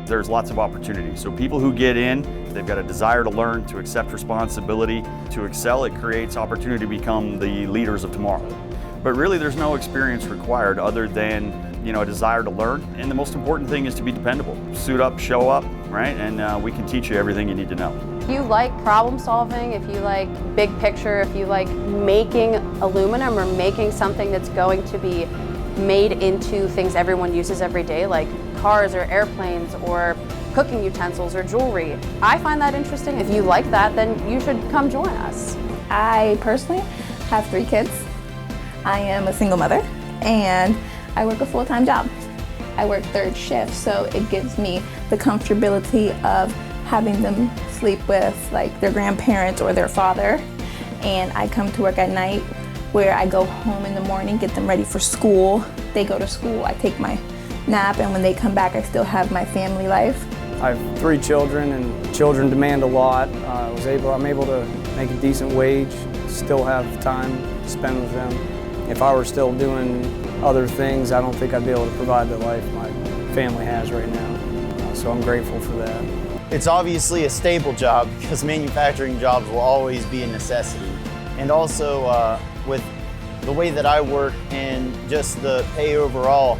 there's lots of opportunity. So people who get in, they've got a desire to learn, to accept responsibility, to excel. It creates opportunity to become the leaders of tomorrow. But really there's no experience required other than a desire to learn. And the most important thing is to be dependable. Suit up, show up, right? And we can teach you everything you need to know. If you like problem solving, if you like big picture, if you like making aluminum or making something that's going to be made into things everyone uses every day, like cars or airplanes or cooking utensils or jewelry, I find that interesting. If you like that, then you should come join us. I personally have 3 kids. I am a single mother and I work a full-time job. I work 3rd shift, so it gives me the comfortability of having them sleep with like their grandparents or their father. And I come to work at night where I go home in the morning, get them ready for school. They go to school, I take my nap, and when they come back, I still have my family life. I have 3 children, and children demand a lot. I'm able to make a decent wage, still have time to spend with them. If I were still doing other things, I don't think I'd be able to provide the life my family has right now. So I'm grateful for that. It's obviously a stable job because manufacturing jobs will always be a necessity. And also with the way that I work and just the pay overall,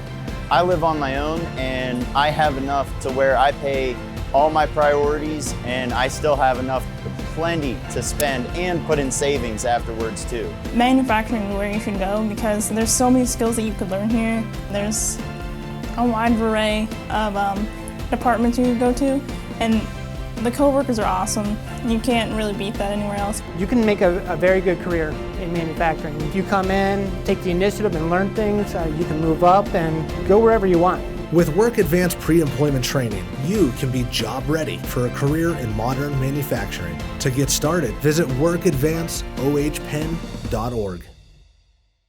I live on my own and I have enough to where I pay all my priorities and I still have enough, plenty to spend and put in savings afterwards too. Manufacturing is where you should go because there's so many skills that you could learn here. There's a wide array of departments you could go to, and the co-workers are awesome. You can't really beat that anywhere else. You can make a very good career in manufacturing. If you come in, take the initiative and learn things, you can move up and go wherever you want. With Work Advance pre-employment training, you can be job ready for a career in modern manufacturing. To get started, visit workadvanceohpen.org.